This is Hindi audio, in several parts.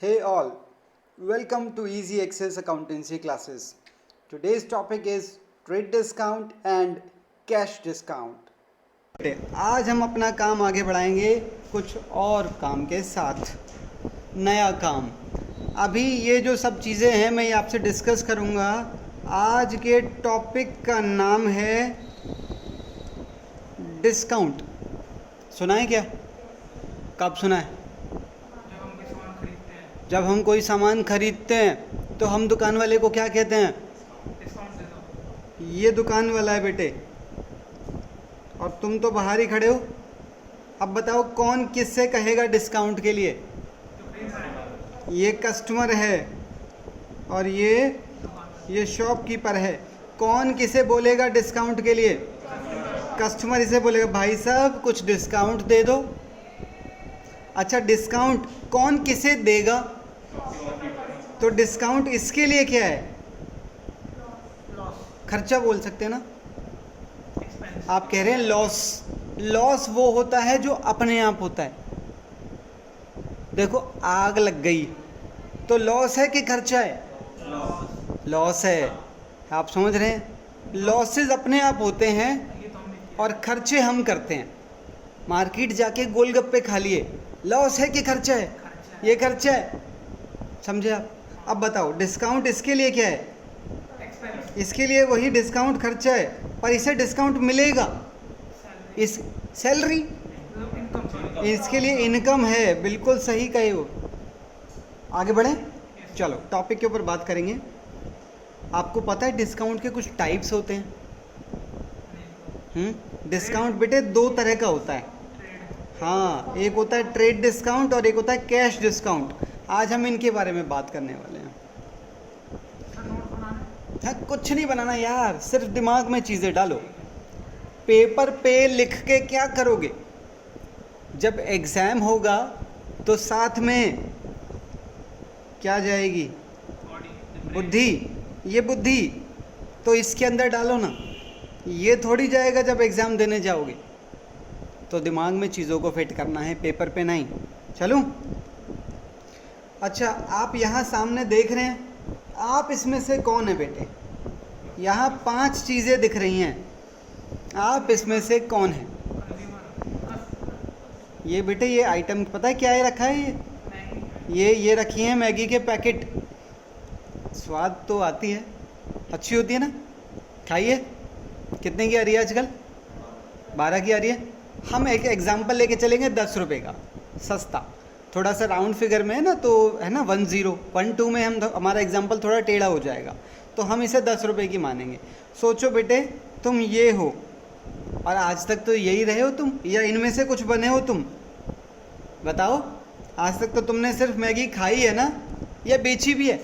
Hey all, welcome to Easy Access Accountancy classes. Today's topic is trade discount and cash discount. आज हम अपना काम आगे बढ़ाएंगे कुछ और काम के साथ, नया काम। अभी ये जो सब चीज़ें हैं मैं ये आपसे डिस्कस करूँगा। आज के टॉपिक का नाम है डिस्काउंट। सुना है क्या? कब सुना है? जब हम कोई सामान खरीदते हैं तो हम दुकान वाले को क्या कहते हैं? डिस्काउंट दे दो। ये दुकान वाला है बेटे, और तुम तो बाहर ही खड़े हो। अब बताओ कौन किससे कहेगा डिस्काउंट के लिए? ये कस्टमर है और ये शॉपकीपर है। कौन किसे बोलेगा डिस्काउंट के लिए? कस्टमर इसे बोलेगा, भाई साहब कुछ डिस्काउंट दे दो। अच्छा, डिस्काउंट कौन किसे देगा? तो डिस्काउंट इसके लिए क्या है? खर्चा बोल सकते हैं ना। आप कह रहे हैं लॉस। लॉस वो होता है जो अपने आप होता है। देखो आग लग गई तो लॉस है कि खर्चा है? लॉस है। आप समझ रहे हैं? लॉसेस अपने आप होते हैं और खर्चे हम करते हैं। मार्केट जाके गोलगप्पे खा लिए, लॉस है कि खर्चा है? ये खर्चा है। समझे आप? अब बताओ डिस्काउंट इसके लिए क्या है? इसके लिए वही डिस्काउंट खर्चा है, पर इसे डिस्काउंट मिलेगा। इस सैलरी इसके लिए इनकम है। बिल्कुल सही कहे हो। आगे बढ़ें, चलो टॉपिक के ऊपर बात करेंगे। आपको पता है डिस्काउंट के कुछ टाइप्स होते हैं? डिस्काउंट बेटे दो तरह का होता है। हाँ, एक होता है ट्रेड डिस्काउंट और एक होता है कैश डिस्काउंट। आज हम इनके बारे में बात करने वाले हैं। हाँ, कुछ नहीं बनाना यार, सिर्फ दिमाग में चीज़ें डालो। पेपर पे लिख के क्या करोगे? जब एग्ज़ाम होगा तो साथ में क्या जाएगी? बुद्धि। ये बुद्धि तो इसके अंदर डालो ना। ये थोड़ी जाएगा जब एग्ज़ाम देने जाओगे। तो दिमाग में चीज़ों को फिट करना है, पेपर पे नहीं। चलूँ? अच्छा, आप यहाँ सामने देख रहे हैं, आप इसमें से कौन है बेटे? यहाँ 5 चीज़ें दिख रही हैं, आप इसमें से कौन है? ये बेटे ये आइटम पता है क्या है रखा है? ये रखी है मैगी के पैकेट। स्वाद तो आती है, अच्छी होती है ना, खाइए। कितने की आ रही है आजकल? 12 की आ रही है। हम एक एग्जाम्पल लेके चलेंगे 10 रुपये का, सस्ता, थोड़ा सा राउंड फिगर में है ना, तो है ना 10 12 में हमारा एग्जाम्पल थोड़ा टेढ़ा हो जाएगा, तो हम इसे 10 रुपये की मानेंगे। सोचो बेटे तुम ये हो और आज तक तो यही रहे हो तुम, या इनमें से कुछ बने हो तुम? बताओ, आज तक तो तुमने सिर्फ मैगी खाई है ना, या बेची भी है?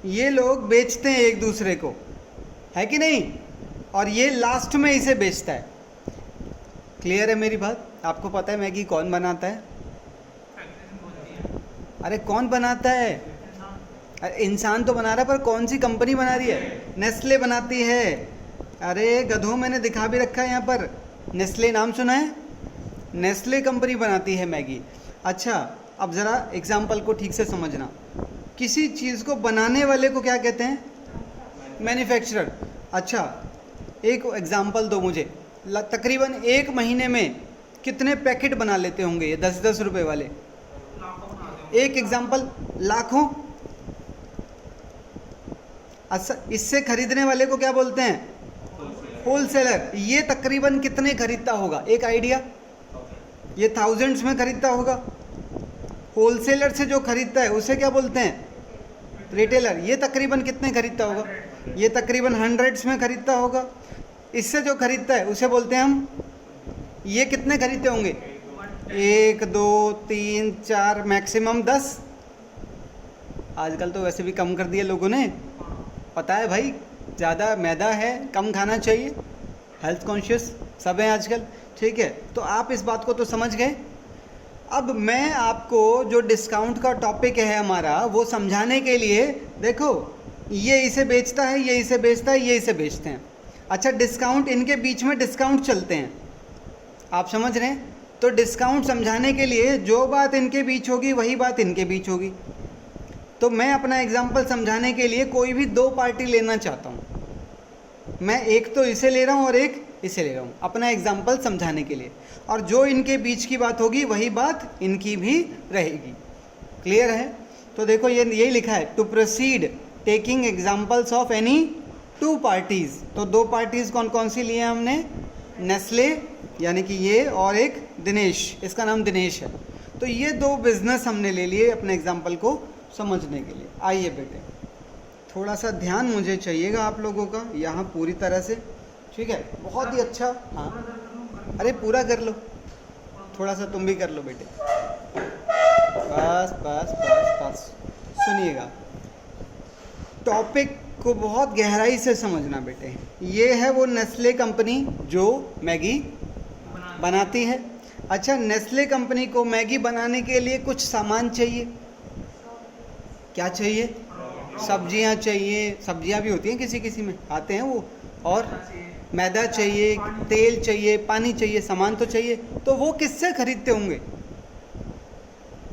ये लोग बेचते हैं एक दूसरे को, है कि नहीं? और ये लास्ट में इसे बेचता है। क्लियर है मेरी बात? आपको पता है मैगी कौन बनाता है? अरे कौन बनाता है? अरे इंसान तो बना रहा है, पर कौन सी कंपनी बना रही है? नेस्ले बनाती है। अरे गधों, मैंने दिखा भी रखा है यहाँ पर। नेस्ले नाम सुना है? नेस्ले कंपनी बनाती है मैगी। अच्छा, अब ज़रा एग्जाम्पल को ठीक से समझना। किसी चीज़ को बनाने वाले को क्या कहते हैं? मैन्युफैक्चरर। अच्छा, एक एग्जाम्पल दो मुझे। तकरीबन 1 महीने में कितने पैकेट बना लेते होंगे ये 10-10 रुपये वाले? एक एग्जाम्पल, लाखों। अच्छा, इससे खरीदने वाले को क्या बोलते हैं? होलसेलर। ये तकरीबन कितने खरीदता होगा? एक आइडिया। ये थाउजेंड्स में खरीदता होगा। होलसेलर से जो खरीदता है उसे क्या बोलते हैं? रिटेलर। ये तकरीबन कितने खरीदता होगा? ये तकरीबन हंड्रेड्स में खरीदता होगा। इससे जो खरीदता है उसे बोलते हैं हम। ये कितने खरीदते होंगे? 1 2 3 4 मैक्सिमम 10। आजकल तो वैसे भी कम कर दिया लोगों ने, पता है भाई, ज़्यादा मैदा है, कम खाना चाहिए। हेल्थ कॉन्शियस सब हैं आजकल। ठीक है, तो आप इस बात को तो समझ गए। अब मैं आपको जो डिस्काउंट का टॉपिक है हमारा, वो समझाने के लिए, देखो ये इसे बेचता है, ये इसे बेचता है, ये इसे बेचते हैं। अच्छा, डिस्काउंट, इनके बीच में डिस्काउंट चलते हैं। आप समझ रहे हैं? तो डिस्काउंट समझाने के लिए जो बात इनके बीच होगी वही बात इनके बीच होगी। तो मैं अपना एग्जाम्पल समझाने के लिए कोई भी दो पार्टी लेना चाहता हूँ, मैं एक तो इसे ले रहा हूँ और एक इसे ले रहा हूँ अपना एग्जाम्पल समझाने के लिए, और जो इनके बीच की बात होगी वही बात इनकी भी रहेगी। क्लियर है? तो देखो ये यही लिखा है, to proceed taking examples of any two parties. तो दो पार्टीज़ कौन कौन सी लिए हमने? नेस्ले यानी कि ये, और एक दिनेश, इसका नाम दिनेश है। तो ये दो बिजनेस हमने ले लिए अपने एग्जाम्पल को समझने के लिए। आइए बेटे, थोड़ा सा ध्यान मुझे चाहिएगा आप लोगों का यहाँ पूरी तरह से, ठीक है? बहुत ही अच्छा। हाँ, अरे पूरा कर लो, थोड़ा सा तुम भी कर लो बेटे। बस बस बस बस, सुनिएगा, टॉपिक को बहुत गहराई से समझना बेटे। ये है वो नेस्ले कंपनी जो मैगी बनाती है। अच्छा, नेस्ले कंपनी को मैगी बनाने के लिए कुछ सामान चाहिए। क्या चाहिए? सब्जियां चाहिए, सब्जियां भी होती हैं किसी किसी में, आते हैं वो, और मैदा चाहिए, तेल चाहिए, पानी चाहिए, सामान तो चाहिए। तो वो किससे खरीदते होंगे?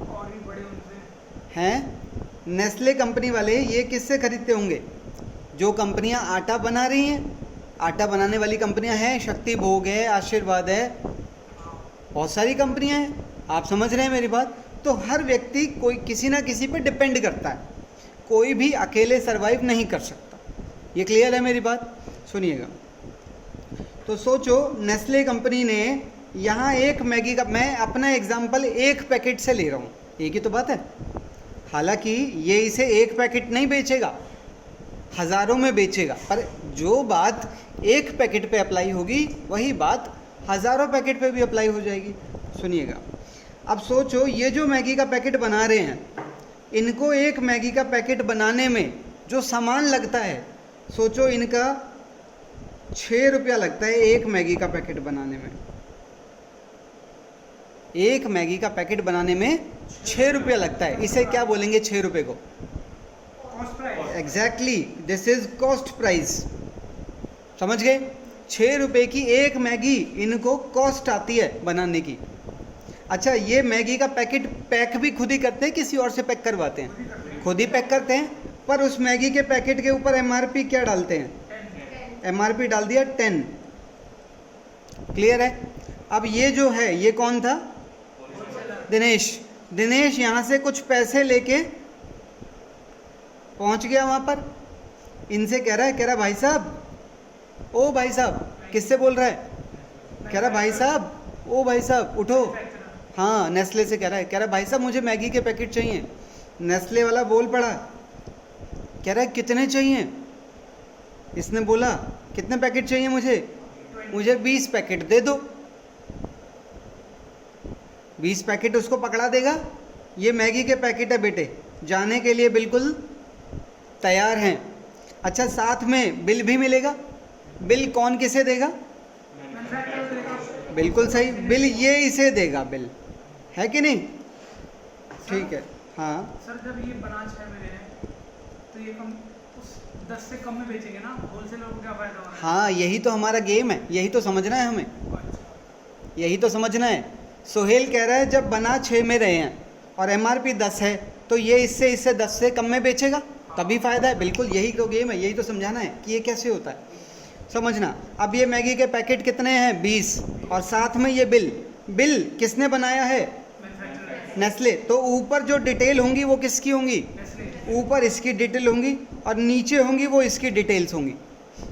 और भी बड़े उनसे हैं नेस्ले कंपनी वाले, ये किससे खरीदते होंगे? जो कंपनियां आटा बना रही हैं, आटा बनाने वाली कंपनियां हैं, शक्ति भोग है, आशीर्वाद है, बहुत सारी कंपनियां हैं। आप समझ रहे हैं मेरी बात? तो हर व्यक्ति कोई किसी ना किसी पे डिपेंड करता है, कोई भी अकेले सरवाइव नहीं कर सकता। ये क्लियर है मेरी बात? सुनिएगा, तो सोचो नेस्ले कंपनी ने यहाँ एक मैगी का, मैं अपना एग्जाम्पल एक पैकेट से ले रहा हूँ, एक ही तो बात है। हालांकि ये इसे एक पैकेट नहीं बेचेगा, हज़ारों में बेचेगा, पर जो बात एक पैकेट पे अप्लाई होगी वही बात हज़ारों पैकेट पे भी अप्लाई हो जाएगी। सुनिएगा, अब सोचो ये जो मैगी का पैकेट बना रहे हैं, इनको एक मैगी का पैकेट बनाने में जो सामान लगता है, सोचो इनका 6 रुपया लगता है एक मैगी का पैकेट बनाने में। एक मैगी का पैकेट बनाने में 6 रुपया लगता है। इसे क्या बोलेंगे 6 रुपये को? Cost price. Exactly, this is cost price. समझ गए? 6 रुपये की एक मैगी इनको कॉस्ट आती है बनाने की। अच्छा, ये मैगी का पैकेट पैक भी खुद ही करते हैं, किसी और से पैक करवाते हैं? खुद ही पैक करते हैं, पर उस मैगी के पैकेट के ऊपर एमआरपी क्या डालते हैं? एमआरपी डाल दिया 10। क्लियर है? अब ये जो है, ये कौन था? दिनेश। दिनेश यहाँ से कुछ पैसे लेके पहुँच गया वहाँ पर, इनसे कह रहा भाई साहब, ओ भाई साहब, किससे बोल रहा है? कह रहा भाई साहब, ओ भाई साहब उठो। हाँ, नेस्ले से कह रहा भाई साहब मुझे मैगी के पैकेट चाहिए। नेस्ले वाला बोल पड़ा, कह रहा है कितने चाहिए? इसने बोला कितने पैकेट चाहिए मुझे? मुझे 20 पैकेट दे दो। 20 पैकेट उसको पकड़ा देगा। ये मैगी के पैकेट है बेटे, जाने के लिए बिल्कुल तैयार हैं। अच्छा, साथ में बिल भी मिलेगा। बिल कौन किसे देगा? बिल्कुल सही, बिल ये इसे देगा, बिल है कि नहीं? ठीक है। हाँ सर, जब ये बना 6 में रहे तो ये कम उस 10 से कम में बेचेंगे ना, होलसेलर को क्या फायदा हो रहा है? हाँ, यही तो हमारा गेम है, यही तो समझना है हमें, यही तो समझना है। सोहेल कह रहा है जब बना 6 में रहे हैं और एमआरपी 10 है, तो ये इससे 10 से कम में बेचेगा, तभी फ़ायदा है। बिल्कुल यही तो गेम है, यही तो समझाना है कि ये कैसे होता है, समझना। अब ये मैगी के पैकेट कितने हैं? 20, और साथ में ये बिल। बिल किसने बनाया है? नेस्ले। तो ऊपर जो डिटेल होंगी वो किसकी होंगी? ऊपर इसकी डिटेल होंगी और नीचे होंगी वो इसकी डिटेल्स होंगी,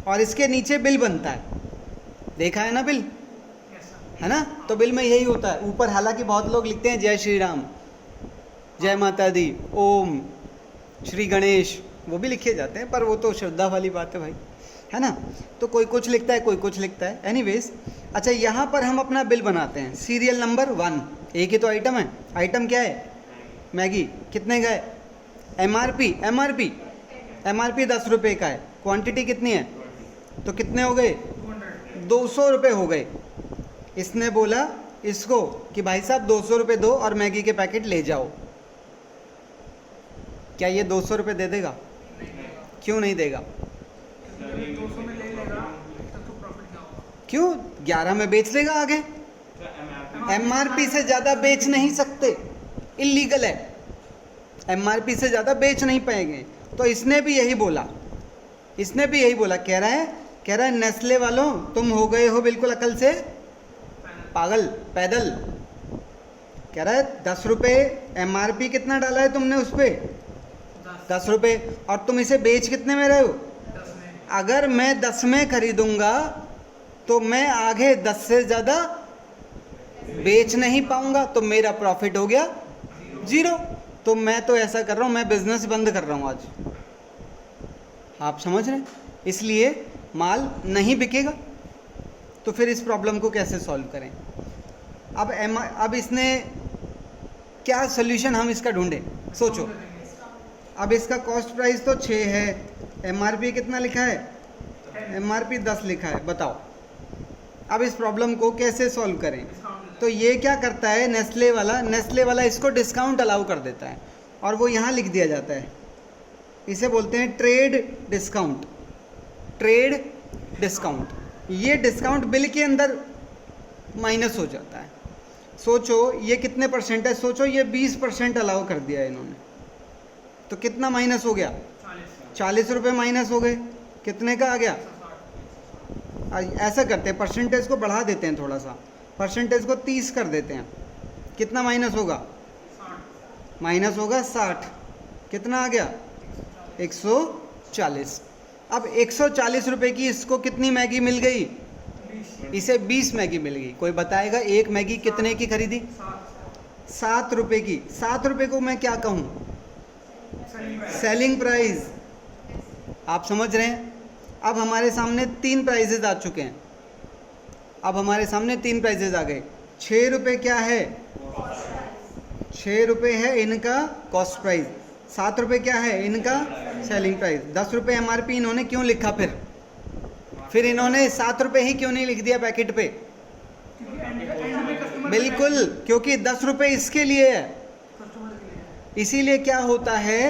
और इसके नीचे बिल बनता है। देखा है ना बिल, है ना? तो बिल में यही होता है। ऊपर हालांकि बहुत लोग लिखते हैं जय श्री राम, जय माता दी, ओम, श्री गणेश, वो भी लिखे जाते हैं, पर वो तो श्रद्धा वाली बात है भाई, है ना? तो कोई कुछ लिखता है, कोई कुछ लिखता है। एनीवेज, अच्छा, यहाँ पर हम अपना बिल बनाते हैं। सीरियल नंबर 1, एक ही तो आइटम है। आइटम क्या है? मैगी। कितने का है? एमआरपी 10 रुपये का है। क्वांटिटी कितनी है? तो कितने हो गए? 200 रुपये हो गए। इसने बोला इसको कि भाई साहब 200 रुपये दो और मैगी के पैकेट ले जाओ। क्या ये 200 रुपये दे देगा? क्यों नहीं देगा? 200 में ले लेगा तो प्रॉफिट क्या होगा? क्यों? 11 में बेच लेगा आगे। एमआरपी से ज़्यादा बेच नहीं सकते, इलीगल है। एमआरपी से ज़्यादा बेच नहीं पाएंगे। तो इसने भी यही बोला, कह रहा है नेस्ले वालों तुम हो गए हो बिल्कुल अकल से पागल, पैदल। कह रहा है 10 रुपये एमआरपी कितना डाला है तुमने उस पर, 10 रुपये, और तुम इसे बेच कितने में रहे हो? 10 में। अगर मैं 10 में खरीदूंगा तो मैं आगे 10 से ज़्यादा बेच नहीं पाऊंगा, तो मेरा प्रॉफिट हो गया 0। तो मैं तो ऐसा कर रहा हूँ, मैं बिजनेस बंद कर रहा हूँ आज। आप समझ रहे हैं? इसलिए माल नहीं बिकेगा। तो फिर इस प्रॉब्लम को कैसे सॉल्व करें? अब इसने क्या सोल्यूशन हम इसका ढूंढें, सोचो। अब इसका कॉस्ट प्राइस तो 6 है, एमआरपी कितना लिखा है? एमआरपी 10 लिखा है। बताओ अब इस प्रॉब्लम को कैसे सॉल्व करें? तो ये क्या करता है, नेस्ले वाला इसको डिस्काउंट अलाउ कर देता है, और वो यहाँ लिख दिया जाता है। इसे बोलते हैं ट्रेड डिस्काउंट। ये डिस्काउंट बिल के अंदर माइनस हो जाता है। सोचो ये कितने परसेंट है? सोचो ये 20% अलाउ कर दिया है इन्होंने, तो कितना माइनस हो गया? 40 रुपये माइनस हो गए। कितने का आ गया? ऐसा करते हैं, परसेंटेज को बढ़ा देते हैं थोड़ा सा, परसेंटेज को 30 कर देते हैं। कितना माइनस होगा? माइनस होगा 60। कितना आ गया? 140। अब 140 रुपये की इसको कितनी मैगी मिल गई? इसे 20 मैगी मिल गई। कोई बताएगा एक मैगी कितने की खरीदी? 7 रुपये की। 7 रुपये को मैं क्या कहूँ? Selling price. आप समझ रहे हैं? अब हमारे सामने 3 प्राइजेज आ चुके हैं। अब हमारे सामने 3 प्राइजेज आ गए। 6 रुपये क्या है? 6 रुपये है इनका कॉस्ट प्राइस। 7 रुपये क्या है इनका सेलिंग प्राइस। 10 रुपये एमआरपी इन्होंने क्यों लिखा? फिर इन्होंने 7 रुपये ही क्यों नहीं लिख दिया पैकेट पे? बिल्कुल, क्योंकि 10 रुपये इसके लिए है। इसीलिए क्या होता है,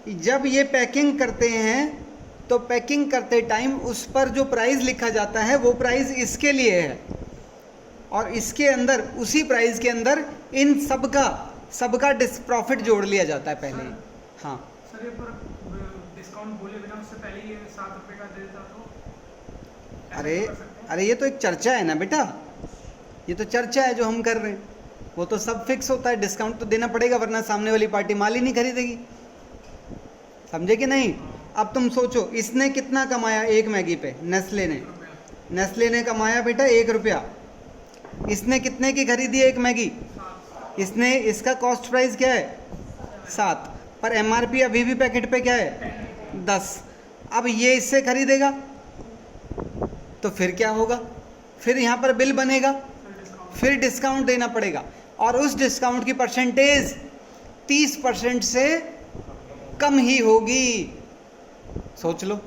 जब ये पैकिंग करते हैं तो पैकिंग करते टाइम उस पर जो प्राइस लिखा जाता है वो प्राइस इसके लिए है, और इसके अंदर उसी प्राइस के अंदर इन सबका प्रॉफिट जोड़ लिया जाता है पहले ही। हाँ सर, ये पर डिस्काउंट बोले बिना उससे पहले ये 7 रुपये का दे देता तो अरे ये तो एक चर्चा है ना बेटा, ये तो चर्चा है जो हम कर रहे हैं। वो तो सब फिक्स होता है, डिस्काउंट तो देना पड़ेगा वरना सामने वाली पार्टी माल ही नहीं खरीदेगी। समझे कि नहीं? अब तुम सोचो इसने कितना कमाया एक मैगी पे? नेस्ले ने कमाया बेटा 1 रुपया। इसने कितने की खरीदी है एक मैगी? इसका कॉस्ट प्राइस क्या है? 7, पर एमआरपी अभी भी पैकेट पे क्या है? 10। अब ये इससे खरीदेगा तो फिर क्या होगा? फिर यहाँ पर बिल बनेगा, फिर डिस्काउंट देना पड़ेगा, और उस डिस्काउंट की परसेंटेज 30% से कम ही होगी। सोच लो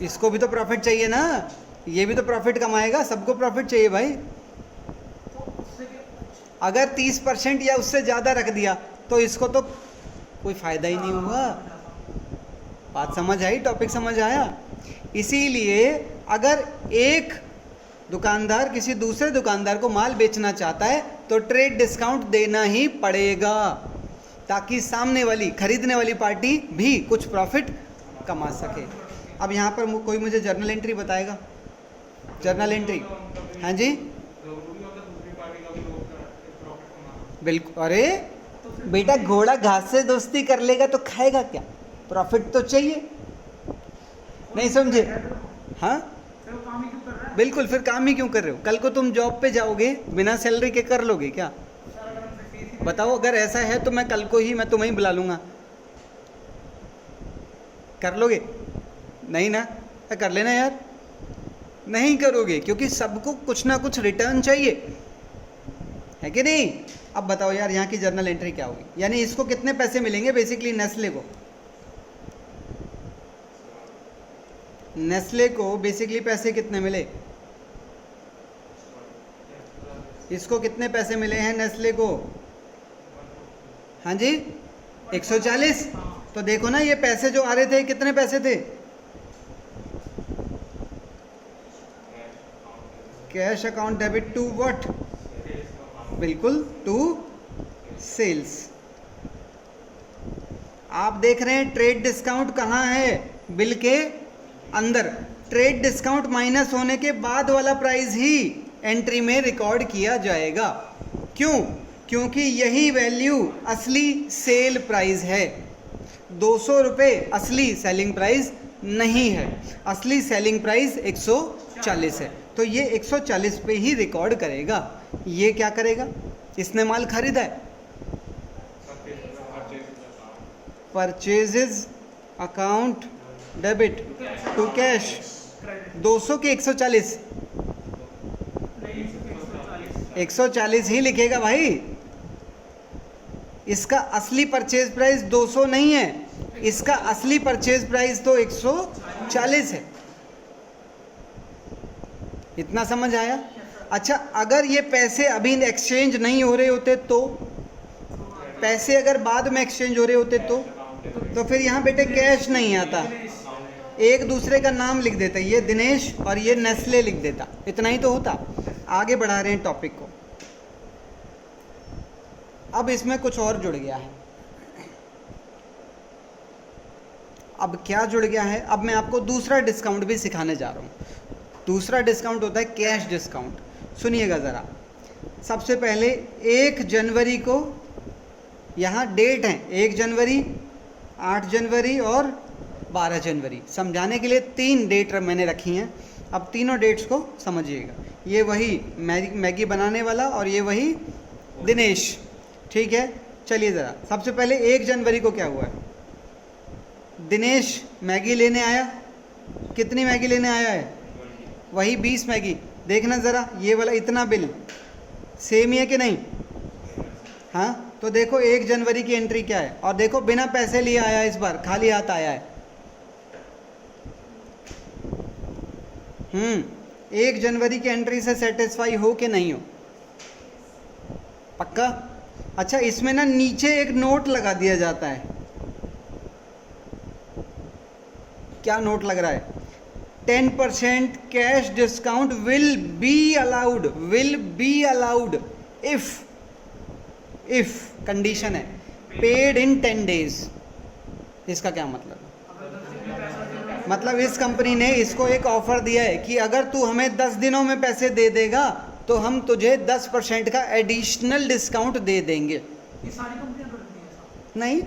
इसको भी तो प्रॉफिट चाहिए ना, ये भी तो प्रॉफिट कमाएगा, सबको प्रॉफिट चाहिए भाई। अगर 30% या उससे ज़्यादा रख दिया तो इसको तो कोई फ़ायदा ही नहीं हुआ। बात समझ आई? टॉपिक समझ आया? इसीलिए अगर एक दुकानदार किसी दूसरे दुकानदार को माल बेचना चाहता है तो ट्रेड डिस्काउंट देना ही पड़ेगा, ताकि सामने वाली खरीदने वाली पार्टी भी कुछ प्रॉफिट कमा सके। अब यहाँ पर कोई मुझे जर्नल एंट्री बताएगा? जर्नल एंट्री, हाँ जी बिल्कुल। अरे बेटा घोड़ा घास से दोस्ती कर लेगा तो खाएगा क्या? प्रॉफिट तो चाहिए, नहीं समझे? हाँ बिल्कुल, फिर काम ही क्यों कर रहे हो? कल को तुम जॉब पे जाओगे बिना सैलरी के कर लोगे क्या? बताओ, अगर ऐसा है तो मैं कल को ही मैं तुम्हें ही बुला लूँगा, कर लोगे? नहीं ना? कर लेना यार। नहीं करोगे क्योंकि सबको कुछ ना कुछ रिटर्न चाहिए, है कि नहीं? अब बताओ यार यहाँ की जर्नल एंट्री क्या होगी? यानी इसको कितने पैसे मिलेंगे बेसिकली? नेस्ले को बेसिकली पैसे कितने मिले? इसको कितने पैसे मिले हैं नेस्ले को? हाँ जी 140। तो देखो ना ये पैसे जो आ रहे थे कितने पैसे थे? Cash account debit to what? बिल्कुल, टू सेल्स। आप देख रहे हैं ट्रेड डिस्काउंट कहाँ है, बिल के अंदर। ट्रेड डिस्काउंट माइनस होने के बाद वाला प्राइस ही एंट्री में रिकॉर्ड किया जाएगा। क्यों? क्योंकि यही वैल्यू असली सेल प्राइस है। 200 रुपये असली सेलिंग प्राइस नहीं है, असली सेलिंग प्राइस 140 है। तो ये 140 पे ही रिकॉर्ड करेगा। ये क्या करेगा, इसने माल खरीदा है, purchases account debit to cash 200 के 140, 140 ही लिखेगा भाई। इसका असली परचेज प्राइस 200 नहीं है, इसका असली परचेज प्राइस तो 140 है। इतना समझ आया? अच्छा, अगर ये पैसे अभी एक्सचेंज नहीं हो रहे होते तो, पैसे अगर बाद में एक्सचेंज हो रहे होते तो फिर यहाँ बेटे कैश नहीं आता, एक दूसरे का नाम लिख देता, ये दिनेश और ये नेस्ले लिख देता, इतना ही तो होता। आगे बढ़ा रहे हैं टॉपिक को। अब इसमें कुछ और जुड़ गया है। अब क्या जुड़ गया है, अब मैं आपको दूसरा डिस्काउंट भी सिखाने जा रहा हूँ। दूसरा डिस्काउंट होता है कैश डिस्काउंट। सुनिएगा ज़रा। सबसे पहले 1 जनवरी को, यहाँ डेट है 1 जनवरी, 8 जनवरी और 12 जनवरी। समझाने के लिए 3 डेट मैंने रखी हैं। अब तीनों डेट्स को समझिएगा। ये वही मैगी बनाने वाला और ये वही दिनेश, ठीक है। चलिए ज़रा, सबसे पहले 1 जनवरी को क्या हुआ है, दिनेश मैगी लेने आया। कितनी मैगी लेने आया है? वही 20 मैगी। देखना ज़रा, ये वाला इतना बिल सेम ही है कि नहीं? हाँ, तो देखो 1 जनवरी की एंट्री क्या है, और देखो बिना पैसे लिए आया, इस बार खाली हाथ आया है। 1 जनवरी की एंट्री से सेटिस्फाई हो कि नहीं हो? पक्का? अच्छा, इसमें ना नीचे एक नोट लगा दिया जाता है। क्या नोट लग रहा है? 10% cash discount will be allowed if condition है पेड इन 10 डेज। इसका क्या मतलब है? मतलब इस कंपनी ने इसको एक ऑफर दिया है कि अगर तू हमें 10 दिनों में पैसे दे देगा तो हम तुझे 10% का एडिशनल डिस्काउंट दे देंगे। ये सारी कंपनियां करती हैं ऐसा? नहीं,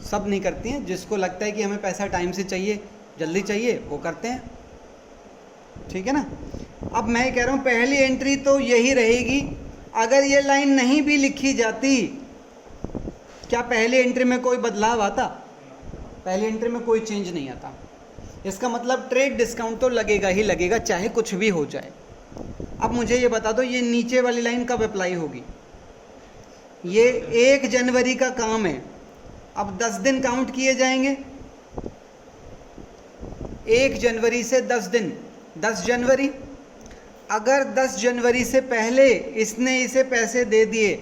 सब नहीं करती हैं। जिसको लगता है कि हमें पैसा टाइम से चाहिए, जल्दी चाहिए, वो करते हैं, ठीक है ना। अब मैं कह रहा हूँ पहली एंट्री तो यही रहेगी। अगर ये लाइन नहीं भी लिखी जाती, क्या पहली एंट्री में कोई बदलाव आता? पहली एंट्री में कोई चेंज नहीं आता। इसका मतलब ट्रेड डिस्काउंट तो लगेगा ही लगेगा, चाहे कुछ भी हो जाए। अब मुझे ये बता दो, ये नीचे वाली लाइन कब अप्लाई होगी? ये 1 जनवरी का काम है। अब 10 दिन काउंट किए जाएंगे। 1 जनवरी से 10 दिन, 10 जनवरी। अगर 10 जनवरी से पहले इसने इसे पैसे दे दिए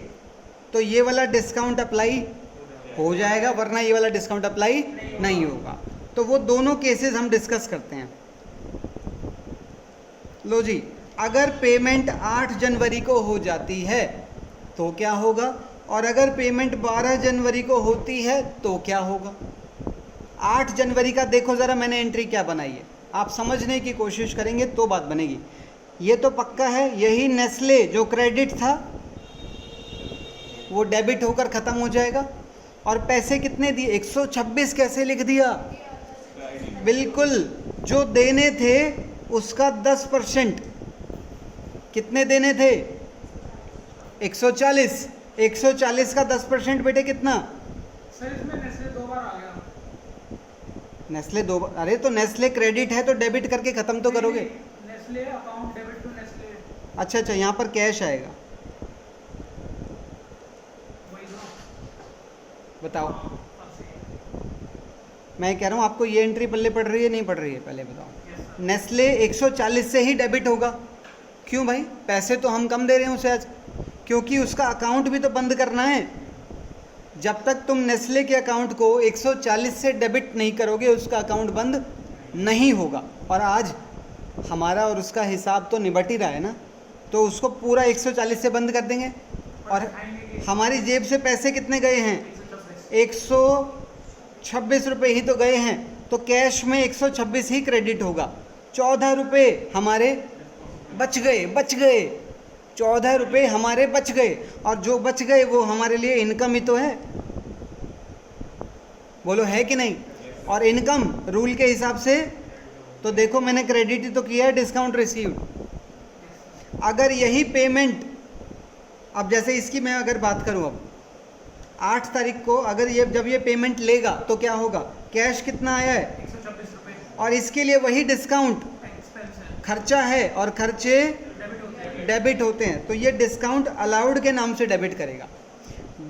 तो ये वाला डिस्काउंट अप्लाई हो जाएगा, वरना ये वाला डिस्काउंट अप्लाई नहीं होगा। तो वो दोनों केसेस हम डिस्कस करते हैं। लो जी, अगर पेमेंट 8 जनवरी को हो जाती है तो क्या होगा, और अगर पेमेंट 12 जनवरी को होती है तो क्या होगा? 8 जनवरी का देखो ज़रा मैंने एंट्री क्या बनाई है, आप समझने की कोशिश करेंगे तो बात बनेगी। ये तो पक्का है, यही नेस्ले जो क्रेडिट था वो डेबिट होकर ख़त्म हो जाएगा। और पैसे कितने दिए? 126 कैसे लिख दिया? बिल्कुल, जो देने थे उसका 10%। कितने देने थे? 140। 140 का 10% बेटे कितना? सर इसमें नेस्ले 2 बार आ गया। नेस्ले 2 बार? अरे तो नेस्ले क्रेडिट है तो डेबिट करके ख़त्म तो करोगे। Nestle account debit to Nestle. अच्छा अच्छा, यहाँ पर कैश आएगा। वही तो। बताओ, अब सही। मैं कह रहा हूँ आपको ये एंट्री पल्ले पड़ रही है नहीं पड़ रही है? पहले बताओ। Yes sir. नेस्ले 140 से ही डेबिट होगा। क्यों भाई? पैसे तो हम कम दे रहे हैं उसे आज, क्योंकि उसका अकाउंट भी तो बंद करना है। जब तक तुम नेस्ले के अकाउंट को 140 से डेबिट नहीं करोगे उसका अकाउंट बंद नहीं होगा। और आज हमारा और उसका हिसाब तो निबट ही रहा है ना, तो उसको पूरा 140 से बंद कर देंगे। और दिखाएंगे कि हमारी जेब से पैसे कितने गए हैं? 126 रुपये ही तो गए हैं, तो कैश में 126 ही क्रेडिट होगा। 14 रुपये हमारे बच गए 14 रुपये हमारे बच गए, और जो बच गए वो हमारे लिए इनकम ही तो है। बोलो है कि नहीं? और इनकम रूल के हिसाब से तो देखो मैंने क्रेडिट ही तो किया है, डिस्काउंट रिसीव्ड। अगर यही पेमेंट, अब जैसे इसकी मैं अगर बात करूं, अब 8 तारीख को अगर ये जब ये पेमेंट लेगा तो क्या होगा? कैश कितना आया है? 126 रुपये और इसके लिए वही डिस्काउंट एक्सपेंस है, खर्चा है, और खर्चे डेबिट होते हैं। डेबिट होते हैं, तो ये डिस्काउंट अलाउड के नाम से डेबिट करेगा।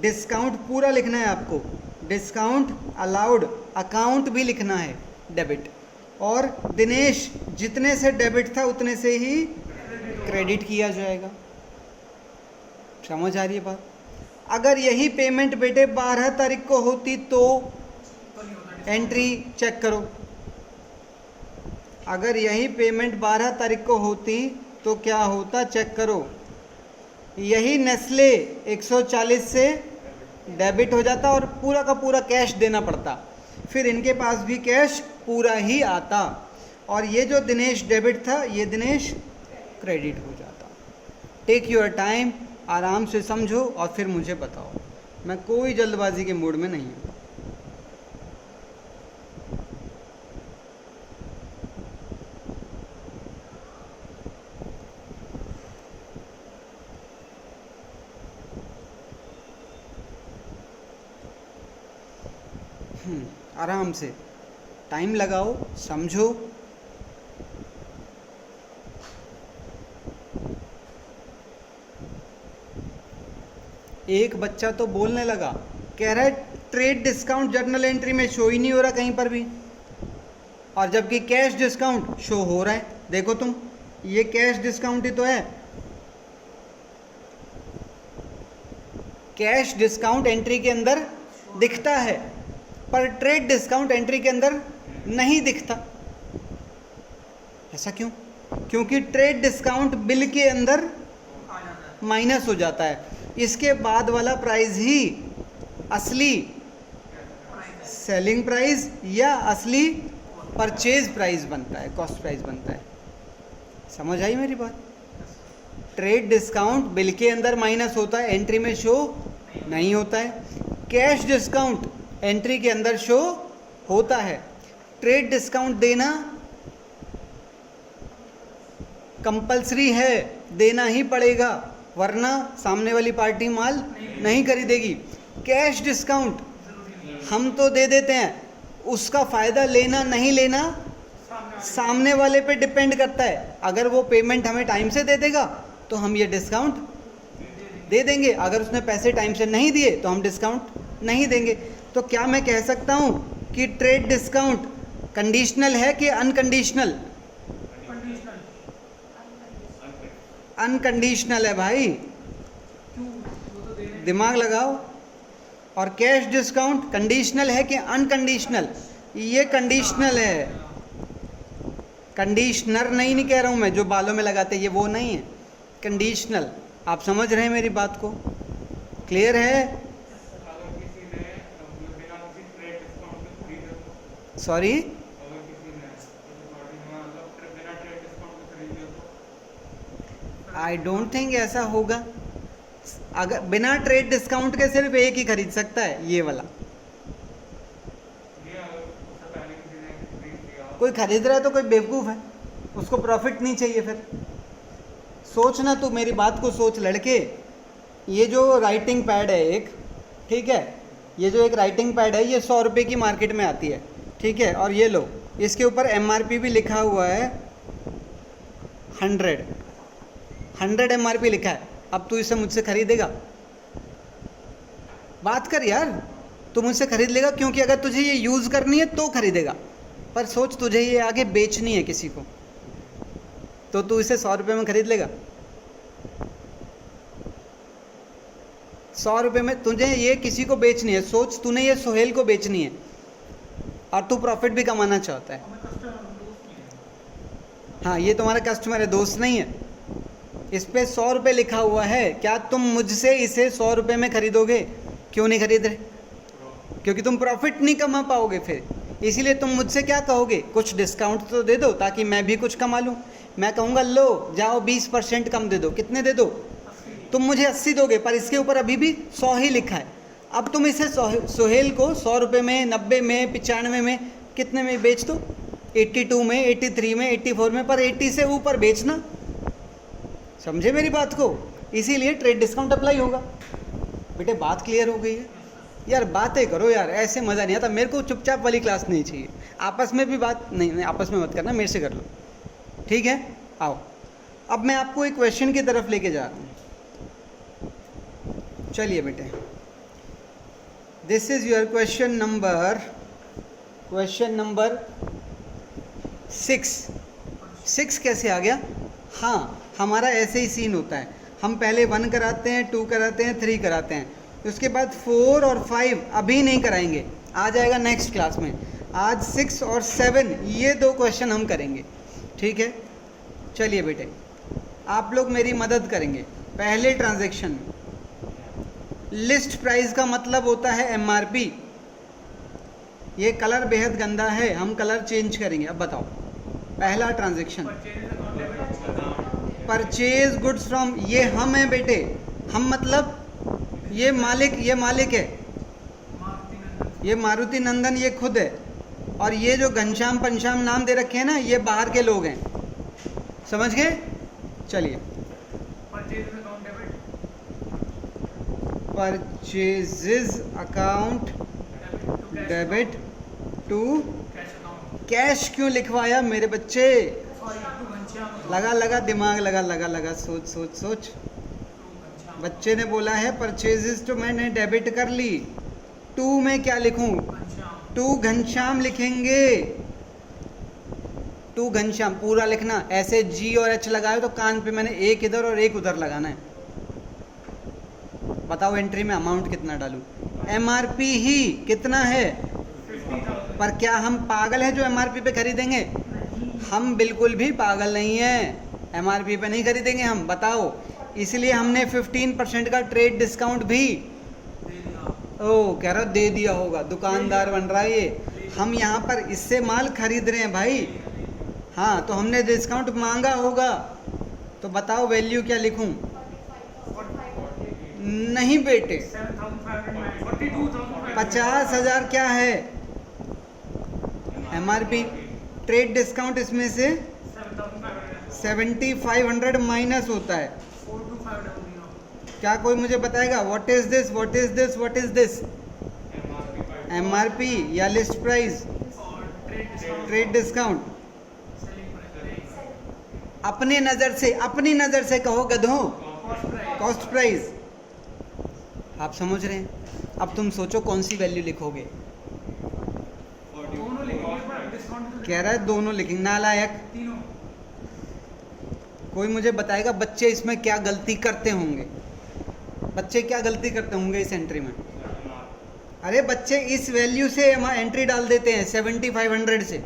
डिस्काउंट पूरा लिखना है आपको, डिस्काउंट अलाउड, अकाउंट भी लिखना है डेबिट। और दिनेश जितने से डेबिट था उतने से ही क्रेडिट किया जाएगा। समझ आ रही है बात? अगर यही पेमेंट बेटे 12 तारीख को होती तो एंट्री चेक करो। अगर यही पेमेंट 12 तारीख को होती तो क्या होता, चेक करो। यही नेस्ले 140 से डेबिट हो जाता और पूरा का पूरा कैश देना पड़ता, फिर इनके पास भी कैश पूरा ही आता, और ये जो दिनेश डेबिट था ये दिनेश क्रेडिट हो जाता। टेक योर टाइम, आराम से समझो और फिर मुझे बताओ। मैं कोई जल्दबाजी के मूड में नहीं हूँ। आराम से टाइम लगाओ, समझो। एक बच्चा तो बोलने लगा, कह रहा है ट्रेड डिस्काउंट जर्नल एंट्री में शो ही नहीं हो रहा कहीं पर भी, और जबकि कैश डिस्काउंट शो हो रहा है। देखो तुम, ये कैश डिस्काउंट ही तो है। कैश डिस्काउंट एंट्री के अंदर दिखता है, पर ट्रेड डिस्काउंट एंट्री के अंदर नहीं दिखता। ऐसा क्यों? क्योंकि ट्रेड डिस्काउंट बिल के अंदर आ जाता है। माइनस हो जाता है। इसके बाद वाला प्राइस ही असली सेलिंग प्राइस या असली परचेज प्राइस बनता है, कॉस्ट प्राइस बनता है। समझ आई मेरी बात? ट्रेड डिस्काउंट बिल के अंदर माइनस होता है, एंट्री में शो नहीं होता है। कैश डिस्काउंट एंट्री के अंदर शो होता है। ट्रेड डिस्काउंट देना कंपलसरी है, देना ही पड़ेगा, वरना सामने वाली पार्टी माल नहीं खरीदेगी। कैश डिस्काउंट हम तो दे देते हैं, उसका फ़ायदा लेना नहीं लेना सामने वाले पे डिपेंड करता है। अगर वो पेमेंट हमें टाइम से दे देगा तो हम ये डिस्काउंट दे देंगे, अगर उसने पैसे टाइम से नहीं दिए तो हम डिस्काउंट नहीं देंगे। तो क्या मैं कह सकता हूँ कि ट्रेड डिस्काउंट कंडीशनल है कि अनकंडीशनल? कंडीशनल। अनकंडीशनल है भाई, क्यों? वो तो दे रहे हैं। दिमाग लगाओ। और कैश डिस्काउंट कंडीशनल है कि अनकंडीशनल? ये कंडीशनल है। कंडीशनर नहीं कह रहा हूँ मैं, जो बालों में लगाते ये वो नहीं है, कंडीशनल। आप समझ रहे हैं मेरी बात को? क्लियर है? सॉरी, आई डोंट थिंक ऐसा होगा। अगर बिना ट्रेड डिस्काउंट के सिर्फ एक ही खरीद सकता है, ये वाला। कोई खरीद रहा है तो कोई बेवकूफ़ है, उसको प्रॉफिट नहीं चाहिए। फिर सोचना, तू मेरी बात को सोच लड़के। ये जो राइटिंग पैड है एक, ठीक है, ये जो एक राइटिंग पैड है ये 100 रुपये की मार्केट में आती है, ठीक है। और ये लो, इसके ऊपर MRP भी लिखा हुआ है 100 MRP लिखा है। अब तू इसे मुझसे खरीदेगा? बात कर यार, तू मुझसे खरीद लेगा? क्योंकि अगर तुझे ये यूज़ करनी है तो खरीदेगा, पर सोच तुझे ये आगे बेचनी है किसी को, तो तू इसे 100 रुपये में खरीद लेगा? 100 रुपये में तुझे ये किसी को बेचनी है। सोच, तूने ये सोहेल को बेचनी है और तू प्रॉफिट भी कमाना चाहता है। हमें कस्टमर दोस्त नहीं है। हाँ, ये तुम्हारा कस्टमर है, दोस्त नहीं है। इस पे 100 रुपये लिखा हुआ है, क्या तुम मुझसे इसे 100 रुपये में खरीदोगे? क्यों नहीं खरीद रहे? क्योंकि तुम प्रॉफिट नहीं कमा पाओगे फिर, इसीलिए तुम मुझसे क्या कहोगे, कुछ डिस्काउंट तो दे दो ताकि मैं भी कुछ कमा लूँ। मैं कहूँगा लो जाओ 20% कम दे दो। कितने दे दो? तुम मुझे 80 दोगे, पर इसके ऊपर अभी भी 100 ही लिखा है। अब तुम इसे सोहेल को 100 रुपये में, 90 में, 95 में, कितने में बेच दो? 82 में, 83 में, 84 में, पर 80 से ऊपर बेचना। समझे मेरी बात को? इसीलिए ट्रेड डिस्काउंट अप्लाई होगा। बेटे बात क्लियर हो गई है? यार बातें करो यार, ऐसे मज़ा नहीं आता। मेरे को चुपचाप वाली क्लास नहीं चाहिए। आपस में भी बात नहीं, आपस में मत करना, मेरे से कर लो, ठीक है? आओ, अब मैं आपको एक क्वेश्चन की तरफ लेके जा रहा हूँ। चलिए बेटे, this is your question number 6 कैसे आ गया? हाँ, हमारा ऐसे ही सीन होता है। हम पहले 1 कराते हैं, 2 कराते हैं, 3 कराते हैं, उसके बाद 4 और 5 अभी नहीं कराएंगे, आ जाएगा नेक्स्ट क्लास में। आज 6 और 7 ये 2 क्वेश्चन हम करेंगे, ठीक है? चलिए बेटे, आप लोग मेरी मदद करेंगे। पहले ट्रांजैक्शन में लिस्ट प्राइस का मतलब होता है MRP। ये कलर बेहद गंदा है, हम कलर चेंज करेंगे। अब बताओ, पहला ट्रांजैक्शन परचेज गुड्स फ्रॉम, ये हम हैं बेटे, हम मतलब ये मालिक है, ये मारुति नंदन ये खुद है, और ये जो घनश्याम पंश्याम नाम दे रखे हैं ना, ये बाहर के लोग हैं। समझ गए? चलिए, purchases account debit to cash. क्यों लिखवाया मेरे बच्चे? लगा दिमाग लगा, सोच। बच्चे ने बोला है परचेजेस, तो मैंने डेबिट कर ली। टू में क्या लिखूं? टू घनश्याम लिखेंगे। टू घनश्याम पूरा लिखना, ऐसे G और H लगाए तो कान पे मैंने एक इधर और एक उधर लगाना है। बताओ एंट्री में अमाउंट कितना डालूं? MRP ही कितना है? पर क्या हम पागल हैं जो MRP पे खरीदेंगे? हम बिल्कुल भी पागल नहीं हैं, MRP पे नहीं खरीदेंगे हम। बताओ, इसलिए हमने 15% का ट्रेड डिस्काउंट भी कह रहा दे दिया होगा, दुकानदार बन रहा है ये। हम यहाँ पर इससे माल खरीद रहे हैं भाई। हाँ, तो हमने डिस्काउंट मांगा होगा, तो बताओ वैल्यू क्या लिखूं? नहीं बेटे, 50,000 क्या है MRP? ट्रेड डिस्काउंट इसमें से 7,500 माइनस होता है। क्या कोई मुझे बताएगा व्हाट इज दिस? MRP या लिस्ट प्राइस? Trade discount. अपनी नज़र से कहो गधों, कॉस्ट प्राइस। आप समझ रहे हैं? अब तुम सोचो कौन सी वैल्यू लिखोगे। कह रहा है दोनों लिखेंगे, नालायक। कोई मुझे बताएगा बच्चे इसमें क्या गलती करते होंगे? बच्चे क्या गलती करते होंगे इस एंट्री में? अरे बच्चे इस वैल्यू से एंट्री डाल देते हैं 7,500 से।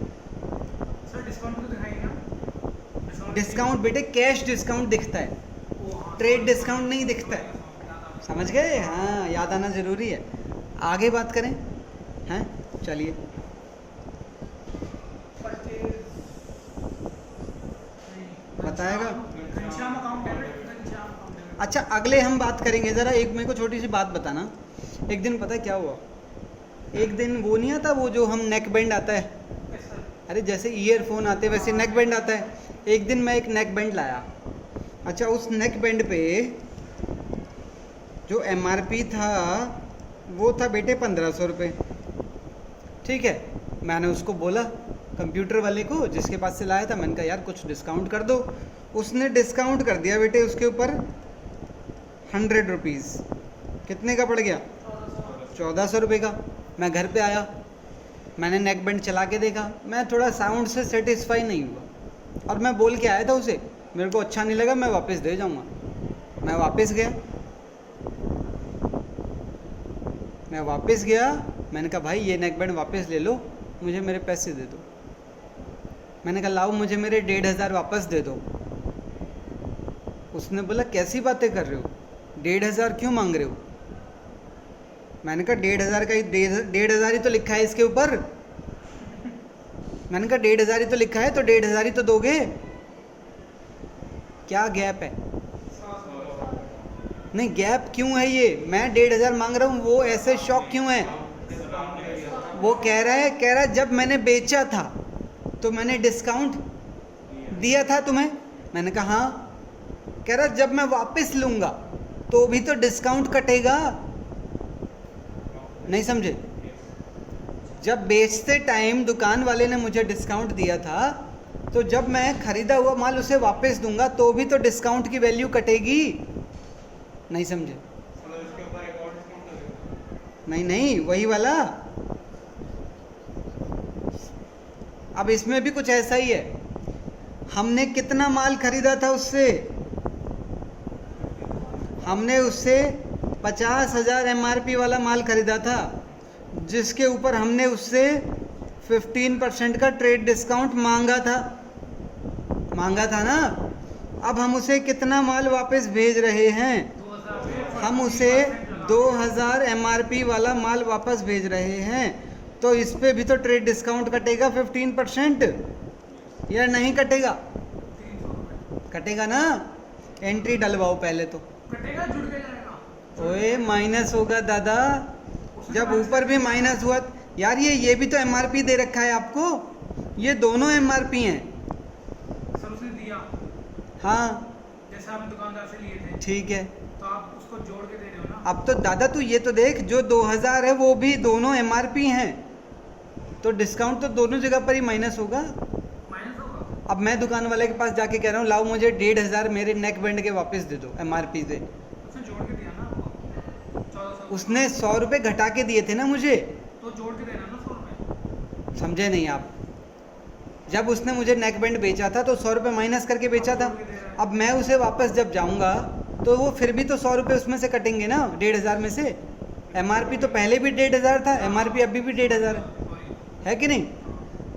डिस्काउंट बेटे कैश डिस्काउंट दिखता है, ट्रेड डिस्काउंट नहीं दिखता है। समझ गए? हाँ, याद आना जरूरी है। आगे बात करें हैं? चलिए, बताएगा। अच्छा, अगले हम बात करेंगे। ज़रा एक मेरे को छोटी सी बात बताना। एक दिन पता है क्या हुआ? एक दिन वो नहीं आता, वो जो हम नेक बैंड आता है, अरे जैसे ईयरफोन आते हैं वैसे नेक बैंड आता है। एक दिन मैं एक नेक बैंड लाया। अच्छा, उस नेक बैंड पे जो MRP था वो था बेटे 1,500 रुपये। ठीक है, मैंने उसको बोला कंप्यूटर वाले को जिसके पास से लाया था, मैंने कहा यार कुछ डिस्काउंट कर दो। उसने डिस्काउंट कर दिया बेटे उसके ऊपर 100 रुपीज़। कितने का पड़ गया? 1,400 रुपये का। मैं घर पे आया, मैंने नेक बैंड चला के देखा, मैं थोड़ा साउंड से सेटिस्फाई नहीं हुआ और मैं बोल के आया था उसे, मेरे को अच्छा नहीं लगा, मैं वापस दे जाऊँगा। मैं वापस गया, मैंने कहा भाई ये नेक बैंड वापस ले लो, मुझे मेरे पैसे दे दो। मैंने कहा लाओ मुझे मेरे 1,500 वापस दे दो। उसने बोला कैसी बातें कर रहे हो, 1,500 क्यों मांग रहे हो? मैंने कहा 1,500 का ही 1,500 ही तो लिखा है इसके ऊपर। मैंने कहा 1,500 ही तो लिखा है, तो 1,500 ही तो दोगे। क्या गैप है? नहीं, गैप क्यों है ये? मैं 1,500 मांग रहा हूँ, वो ऐसे शॉक क्यों है? वो कह रहा है जब मैंने बेचा था तो मैंने डिस्काउंट दिया था तुम्हें। मैंने कहा हाँ। कह रहा जब मैं वापस लूंगा तो भी तो डिस्काउंट कटेगा। नहीं समझे? जब बेचते टाइम दुकान वाले ने मुझे डिस्काउंट दिया था, तो जब मैं खरीदा हुआ माल उसे वापस दूंगा तो भी तो डिस्काउंट की वैल्यू कटेगी। नहीं समझे? नहीं, वही वाला। अब इसमें भी कुछ ऐसा ही है। हमने कितना माल खरीदा था उससे? हमने उससे 50,000 MRP वाला माल खरीदा था, जिसके ऊपर हमने उससे 15% का ट्रेड डिस्काउंट मांगा था ना। अब हम उसे कितना माल वापस भेज रहे हैं? हम उसे 2,000 MRP वाला माल वापस भेज रहे हैं, तो इस पे भी तो ट्रेड डिस्काउंट कटेगा 15% या नहीं कटेगा? कटेगा ना। एंट्री डलवाओ पहले तो। कटेगा, जुड़ के जाएगा। ओए माइनस होगा दादा। जब ऊपर भी माइनस हुआ यार, ये भी तो MRP दे रखा है आपको, ये दोनों MRP हैं। सर उसने दिया, हाँ जैसे आप दुकानदार से लिए थे, ठीक है। तो आप उसको जोड़ के दे रहे हो ना। अब तो दादा तू ये तो देख, जो 2,000 है वो भी दोनों MRP हैं, तो डिस्काउंट तो दोनों जगह पर ही माइनस होगा। माइनस होगा। अब मैं दुकान वाले के पास जाके कह रहा हूँ लाओ मुझे 1,500 मेरे नेक बैंड के वापस दे दो MRP से। उसने जोड़ के दिया ना आपको 1400। उसने 100 रुपये घटा के दिए थे ना मुझे, तो जोड़ के देना ना 100 रुपये। समझे नहीं आप? जब उसने मुझे नेक बैंड बेचा था तो 100 रुपये माइनस करके बेचा था। अब मैं उसे वापस जब जाऊंगा तो वो फिर भी तो 100 रुपये उसमें से कटेंगे ना 1,500 में से। MRP तो पहले भी 1,500 था, MRP अभी भी 1,500 है कि नहीं?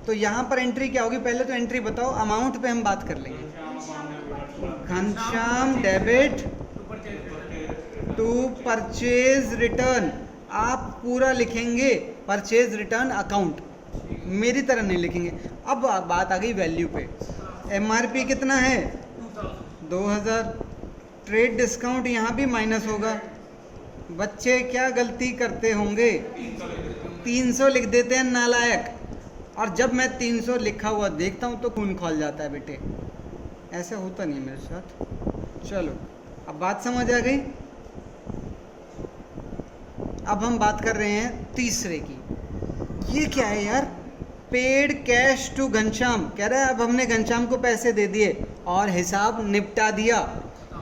तो यहाँ पर एंट्री क्या होगी? पहले तो एंट्री बताओ, अमाउंट पे हम बात कर लेंगे। Ghanshyam debit to purchase return. आप पूरा लिखेंगे परचेज रिटर्न अकाउंट, मेरी तरह नहीं लिखेंगे। अब बात आ गई वैल्यू पे। MRP कितना है? 2,000। ट्रेड डिस्काउंट यहाँ भी माइनस होगा। बच्चे क्या गलती करते होंगे? 300 लिख देते हैं नालायक। और जब मैं 300 लिखा हुआ देखता हूँ तो खून खौल जाता है बेटे। ऐसा होता नहीं मेरे साथ। चलो अब बात समझ आ गई। अब हम बात कर रहे हैं तीसरे की। ये क्या है यार? Paid cash to Ghanshyam. कह रहा है अब हमने घनश्याम को पैसे दे दिए और हिसाब निपटा दिया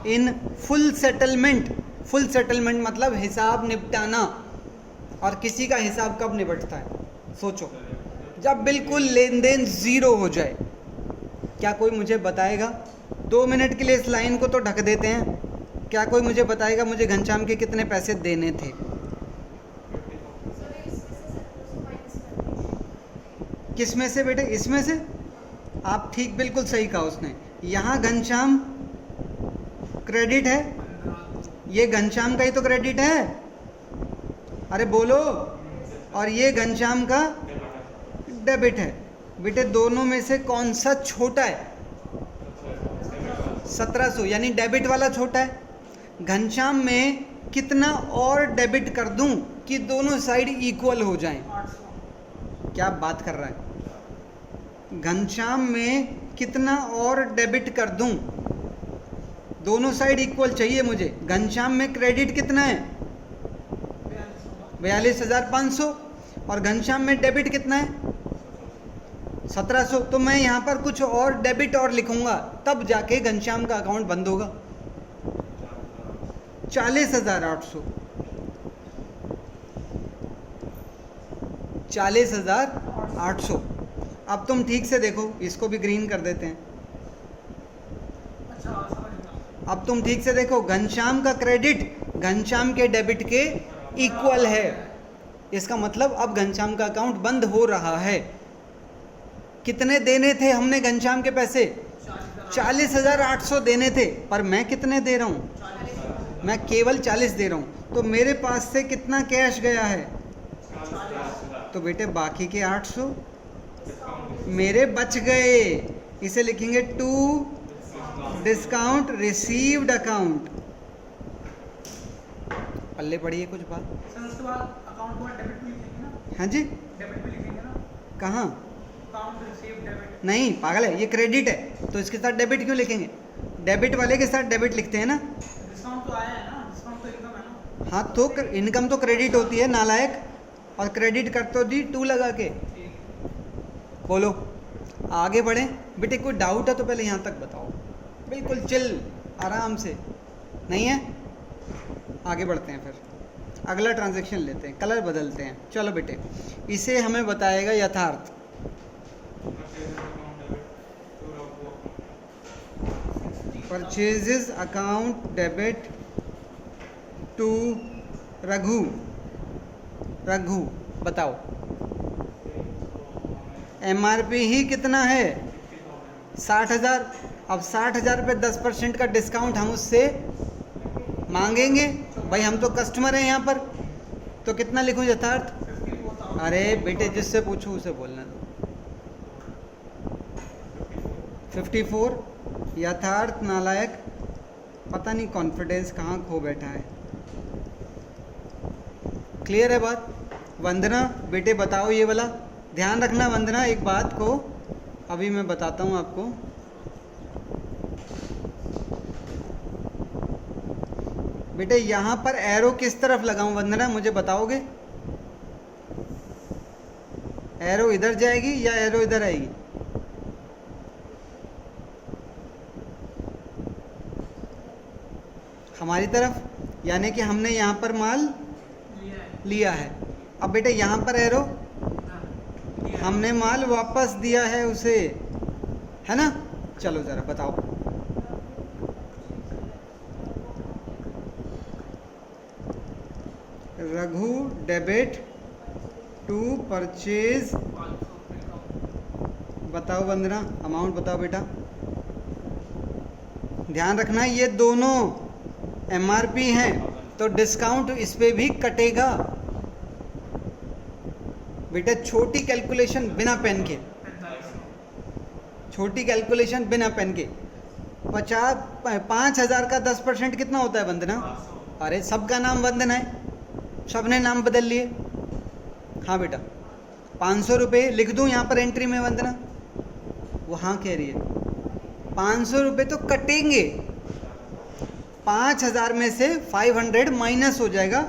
in full settlement. Full settlement मतलब हिसाब निपटाना। और किसी का हिसाब कब निपटता है? सोचो, जब बिल्कुल लेन देन ज़ीरो हो जाए। क्या कोई मुझे बताएगा? 2 मिनट के लिए इस लाइन को तो ढक देते हैं। क्या कोई मुझे बताएगा मुझे घनश्याम के कितने पैसे देने थे? किस में से बेटे? इसमें से। आप ठीक बिल्कुल सही कहा उसने। यहाँ घनश्याम क्रेडिट है, ये घनश्याम का ही तो क्रेडिट है। अरे बोलो। और ये घनश्याम का डेबिट है। बेटे दोनों में से कौन सा छोटा है? 1700, यानी डेबिट वाला छोटा है। घनश्याम में कितना और डेबिट कर दूं कि दोनों साइड इक्वल हो जाएं? 800। क्या बात कर रहा है? घनश्याम में कितना और डेबिट कर दूं? दोनों साइड इक्वल चाहिए मुझे। घनश्याम में क्रेडिट कितना है? 42,500। और घनश्याम में डेबिट कितना है? 1700। तो मैं यहाँ पर कुछ और डेबिट और लिखूंगा, तब जाके घनश्याम का अकाउंट बंद होगा। 40,800। 40,800। अब तुम ठीक से देखो, इसको भी ग्रीन कर देते हैं। अच्छा समझ गया। अब तुम ठीक से देखो, घनश्याम का क्रेडिट घनश्याम के डेबिट के इक्वल है। इसका मतलब अब घनश्याम का अकाउंट बंद हो रहा है। कितने देने थे हमने घनश्याम के पैसे? 40,800 देने थे, पर मैं कितने दे रहा हूँ? मैं केवल 40 दे रहा हूँ, तो मेरे पास से कितना कैश गया है? तो बेटे बाकी के 800 मेरे बच गए। इसे लिखेंगे टू डिस्काउंट रिसीव्ड अकाउंट। पल्ले पड़िए कुछ बात। सर उसके बाद अकाउंट को डेबिट भी लिखेंगे ना? हाँ जी, डेबिट भी लिखेंगे ना? कहाँ? Account receive debit. नहीं पागल है, ये क्रेडिट है, तो इसके साथ डेबिट क्यों लिखेंगे? डेबिट वाले के साथ डेबिट लिखते हैं ना। डिस्काउंट तो आया है ना, डिस्काउंट तो इनकम है ना। हाँ तो इनकम तो क्रेडिट होती है नालायक, और क्रेडिट करते हो जी टू लगा के। बोलो आगे बढ़े बेटे, कोई डाउट है तो पहले यहाँ तक बताओ, बिल्कुल चिल आराम से। नहीं है? आगे बढ़ते हैं, फिर अगला ट्रांजैक्शन लेते हैं, कलर बदलते हैं। चलो बेटे, इसे हमें बताएगा Yatharth. Purchases account debit to Raghu. Raghu बताओ, MRP ही कितना है? 60,000। अब 60,000 पे 10% का डिस्काउंट हम उससे मांगेंगे, भाई हम तो कस्टमर हैं यहाँ पर, तो कितना लिखूं यथार्थ? अरे बेटे जिससे पूछूं उसे बोलना दो। 54 यथार्थ नालायक, पता नहीं कॉन्फिडेंस कहाँ खो बैठा है। क्लियर है बात? वंदना बेटे बताओ ये वाला, ध्यान रखना वंदना एक बात को, अभी मैं बताता हूँ आपको। बेटे यहाँ पर एरो किस तरफ लगाऊं वंदना, मुझे बताओगे? एरो इधर जाएगी या एरो इधर आएगी? हमारी तरफ, यानी कि हमने यहाँ पर माल लिया है। अब बेटे यहाँ पर एरो, हमने माल वापस दिया है उसे, है ना? चलो ज़रा बताओ। रघु डेबिट टू परचेज, बताओ वंदना अमाउंट बताओ बेटा। ध्यान रखना ये दोनों MRP हैं, तो डिस्काउंट इस पे भी कटेगा। बेटा छोटी कैलकुलेशन बिना पेन के, छोटी कैलकुलेशन बिना पेन के। 5,000 का 10% कितना होता है वंदना? अरे सबका नाम वंदना है, सबने नाम बदल लिए। हाँ बेटा 500 रुपये लिख दूँ यहाँ पर एंट्री में वंदना? वो हाँ कह रही है। 500 रुपये तो कटेंगे, 5,000 में से 500 माइनस हो जाएगा,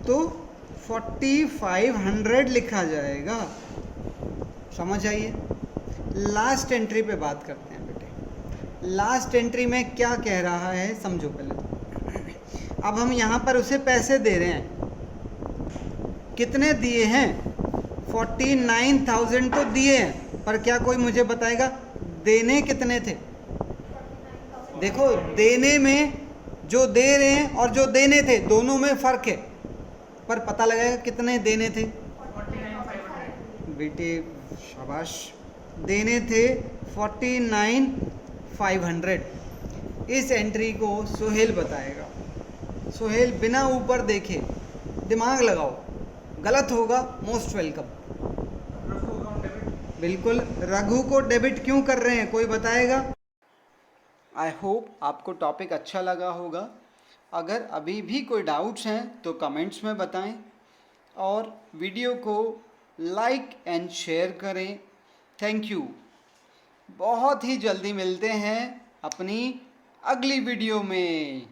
तो 4,500 लिखा जाएगा। समझ आइए? लास्ट एंट्री पे बात करते हैं बेटे। लास्ट एंट्री में क्या कह रहा है समझो पहले। अब हम यहाँ पर उसे पैसे दे रहे हैं, कितने दिए हैं? 49,000 तो दिए हैं, पर क्या कोई मुझे बताएगा देने कितने थे? देखो देने में जो दे रहे हैं और जो देने थे दोनों में फ़र्क है, पर पता लगाएगा कितने देने थे। 49,500 बेटे शाबाश, देने थे 49,500। इस एंट्री को सोहेल बताएगा। सोहेल बिना ऊपर देखे दिमाग लगाओ, गलत होगा most welcome. Raghu account debit. बिल्कुल, रघु को डेबिट क्यों कर रहे हैं कोई बताएगा? आई होप आपको टॉपिक अच्छा लगा होगा। अगर अभी भी कोई डाउट्स हैं तो कमेंट्स में बताएं, और वीडियो को लाइक एंड शेयर करें। Thank you. बहुत ही जल्दी मिलते हैं अपनी अगली वीडियो में।